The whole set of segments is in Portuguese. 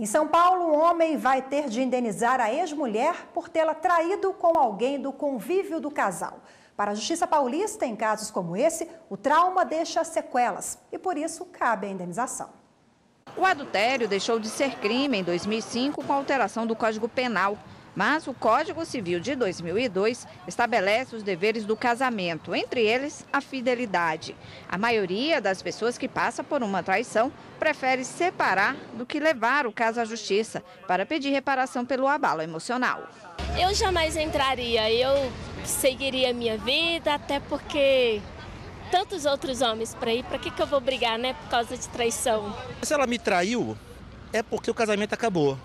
Em São Paulo, um homem vai ter de indenizar a ex-mulher por tê-la traído com alguém do convívio do casal. Para a Justiça Paulista, em casos como esse, o trauma deixa sequelas e, por isso, cabe a indenização. O adultério deixou de ser crime em 2005 com a alteração do Código Penal. Mas o Código Civil de 2002 estabelece os deveres do casamento, entre eles a fidelidade. A maioria das pessoas que passa por uma traição prefere separar do que levar o caso à justiça para pedir reparação pelo abalo emocional. Eu jamais entraria, eu seguiria a minha vida, até porque tantos outros homens para ir, para que eu vou brigar, né, por causa de traição? Se ela me traiu, é porque o casamento acabou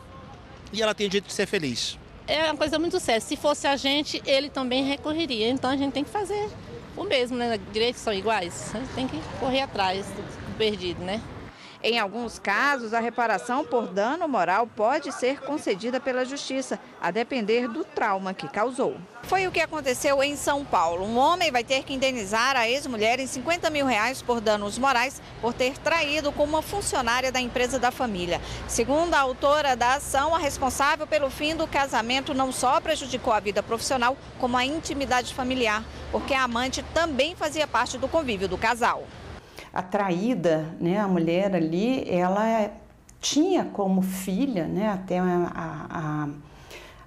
e ela tem o direito de ser feliz. É uma coisa muito séria. Se fosse a gente, ele também recorreria. Então a gente tem que fazer o mesmo, né? Direitos são iguais. A gente tem que correr atrás do perdido, né? Em alguns casos, a reparação por dano moral pode ser concedida pela Justiça, a depender do trauma que causou. Foi o que aconteceu em São Paulo. Um homem vai ter que indenizar a ex-mulher em R$50 mil por danos morais por ter traído com uma funcionária da empresa da família. Segundo a autora da ação, a responsável pelo fim do casamento não só prejudicou a vida profissional, como a intimidade familiar, porque a amante também fazia parte do convívio do casal. A traída, né, a mulher ali, ela tinha como filha, né, até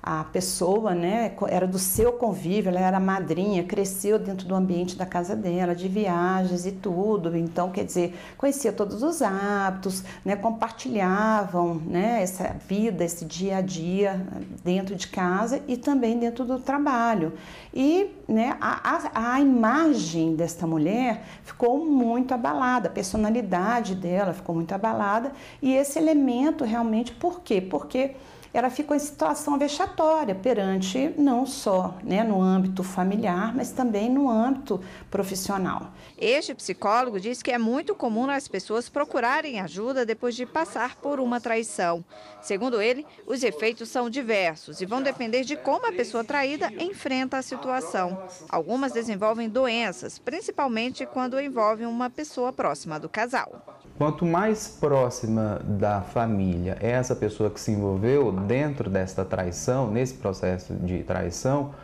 a pessoa, né, era do seu convívio, ela era madrinha, cresceu dentro do ambiente da casa dela, de viagens e tudo. Então, quer dizer, conhecia todos os hábitos, né, compartilhavam, né, essa vida, esse dia a dia dentro de casa e também dentro do trabalho. E, né, a imagem desta mulher ficou muito abalada, a personalidade dela ficou muito abalada. E esse elemento realmente, por quê? Porque ela ficou em situação vexatória perante não só, né, no âmbito familiar, mas também no âmbito profissional. Este psicólogo diz que é muito comum as pessoas procurarem ajuda depois de passar por uma traição. Segundo ele, os efeitos são diversos e vão depender de como a pessoa traída enfrenta a situação. Algumas desenvolvem doenças, principalmente quando envolvem uma pessoa próxima do casal. Quanto mais próxima da família é essa pessoa que se envolveu dentro desta traição, nesse processo de traição,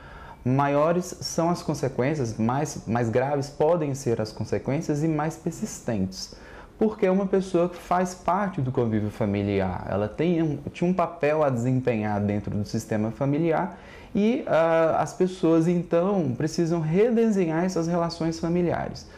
maiores são as consequências, mais graves podem ser as consequências e mais persistentes. Porque é uma pessoa que faz parte do convívio familiar, ela tinha um papel a desempenhar dentro do sistema familiar e as pessoas então precisam redesenhar essas relações familiares.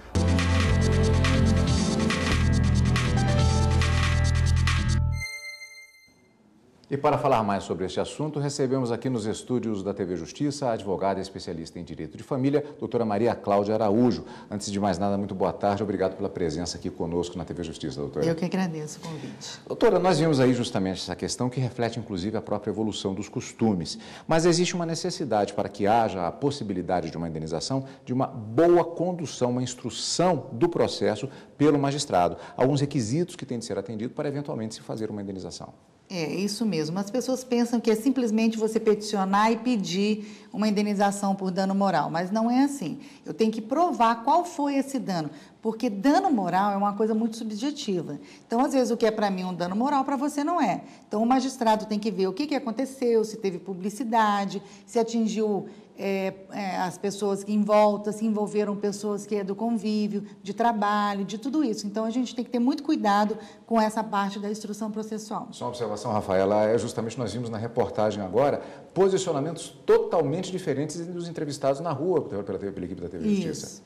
E para falar mais sobre este assunto, recebemos aqui nos estúdios da TV Justiça a advogada e especialista em Direito de Família, doutora Maria Cláudia Araújo. Antes de mais nada, muito boa tarde, obrigado pela presença aqui conosco na TV Justiça, doutora. Eu que agradeço o convite. Doutora, nós vimos aí justamente essa questão que reflete inclusive a própria evolução dos costumes, mas existe uma necessidade para que haja a possibilidade de uma indenização, de uma boa condução, uma instrução do processo pelo magistrado. Alguns requisitos que têm de ser atendidos para eventualmente se fazer uma indenização. É isso mesmo. As pessoas pensam que é simplesmente você peticionar e pedir uma indenização por dano moral, mas não é assim. Eu tenho que provar qual foi esse dano, porque dano moral é uma coisa muito subjetiva. Então, às vezes, o que é para mim um dano moral, para você não é. Então, o magistrado tem que ver o que aconteceu, se teve publicidade, se atingiu as pessoas que em volta, se envolveram pessoas que é do convívio, de trabalho, de tudo isso. Então, a gente tem que ter muito cuidado com essa parte da instrução processual. Só uma observação, Rafaela, justamente nós vimos na reportagem agora posicionamentos totalmente diferentes dos entrevistados na rua pela equipe da TV Justiça. Isso.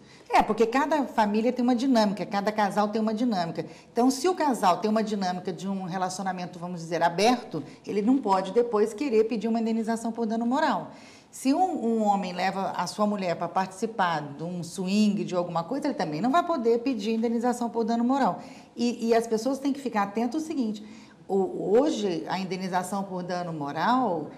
Porque cada família tem uma dinâmica, cada casal tem uma dinâmica. Então, se o casal tem uma dinâmica de um relacionamento, vamos dizer, aberto, ele não pode depois querer pedir uma indenização por dano moral. Se um homem leva a sua mulher para participar de um swing, de alguma coisa, ele também não vai poder pedir indenização por dano moral. E as pessoas têm que ficar atentas ao seguinte, hoje a indenização por dano moral,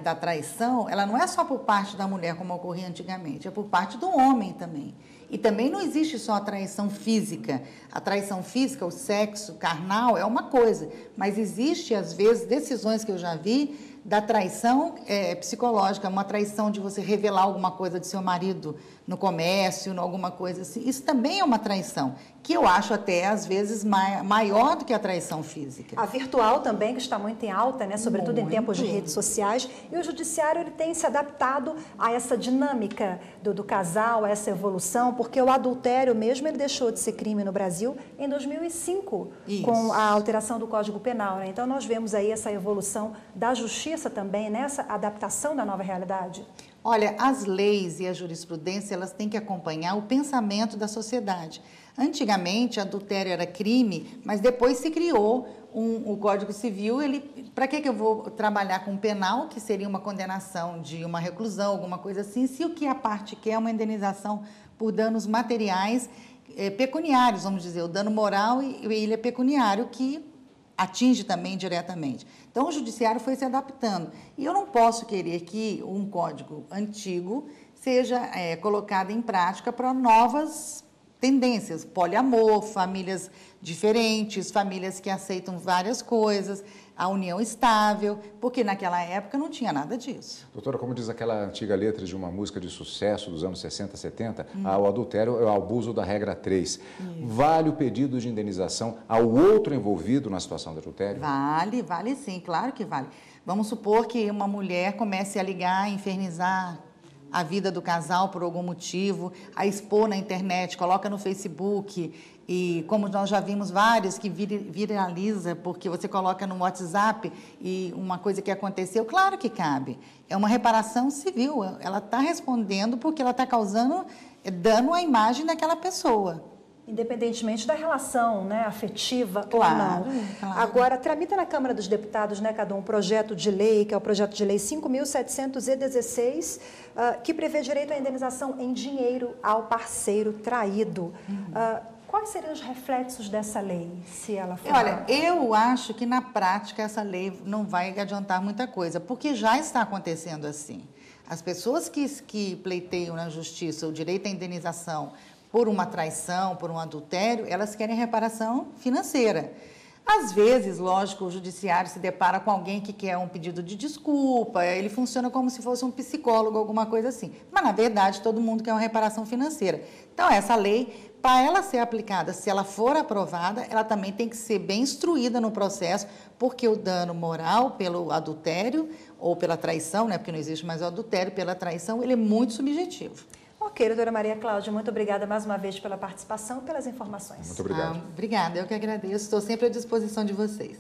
da traição, ela não é só por parte da mulher, como ocorria antigamente, é por parte do homem também. E também não existe só a traição física. A traição física, o sexo carnal, é uma coisa, mas existe, às vezes, decisões que eu já vi da traição psicológica, uma traição de você revelar alguma coisa de seu marido no comércio, alguma coisa assim. Isso também é uma traição, que eu acho até, às vezes, maior do que a traição física. A virtual também, que está muito em alta, né? Sobretudo em tempos de redes sociais. E o judiciário ele tem se adaptado a essa dinâmica do casal, a essa evolução, porque o adultério mesmo ele deixou de ser crime no Brasil em 2005, com a alteração do Código Penal, né? Então, nós vemos aí essa evolução da justiça também, nessa adaptação da nova realidade. Olha, as leis e a jurisprudência, elas têm que acompanhar o pensamento da sociedade. Antigamente, adultério era crime, mas depois se criou o Código Civil. Para que eu vou trabalhar com penal, que seria uma condenação de uma reclusão, alguma coisa assim, se o que a parte quer é uma indenização por danos materiais pecuniários, vamos dizer, o dano moral e ele é pecuniário, que atinge também diretamente. Então, o judiciário foi se adaptando. E eu não posso querer que um código antigo seja colocado em prática para novas tendências, poliamor, famílias diferentes, famílias que aceitam várias coisas, a união estável, porque naquela época não tinha nada disso. Doutora, como diz aquela antiga letra de uma música de sucesso dos anos 60, 70, o adultério é o abuso da regra 3. Vale o pedido de indenização ao outro envolvido na situação de adultério? Vale sim, claro que vale. Vamos supor que uma mulher comece a ligar, a infernizar a vida do casal por algum motivo, a expor na internet, coloca no Facebook, e como nós já vimos vários que viraliza, porque você coloca no WhatsApp e uma coisa que aconteceu, claro que cabe. É uma reparação civil, ela está respondendo porque ela está causando dano à imagem daquela pessoa. Independentemente da relação, né, afetiva claro, ou não. Claro. Agora, tramita na Câmara dos Deputados, né, Cadu, um projeto de lei, que é o projeto de lei 5.716, que prevê direito à indenização em dinheiro ao parceiro traído. Quais seriam os reflexos dessa lei, se ela for? Olha, eu acho que na prática essa lei não vai adiantar muita coisa, porque já está acontecendo assim. As pessoas que pleiteiam na justiça o direito à indenização por uma traição, por um adultério, elas querem reparação financeira. Às vezes, lógico, o judiciário se depara com alguém que quer um pedido de desculpa, ele funciona como se fosse um psicólogo, alguma coisa assim. Mas, na verdade, todo mundo quer uma reparação financeira. Então, essa lei, para ela ser aplicada, se ela for aprovada, ela também tem que ser bem instruída no processo, porque o dano moral pelo adultério ou pela traição, né, porque não existe mais o adultério, pela traição, ele é muito subjetivo. Ok, doutora Maria Cláudia, muito obrigada mais uma vez pela participação e pelas informações. Muito obrigado. Obrigada, eu que agradeço. Estou sempre à disposição de vocês.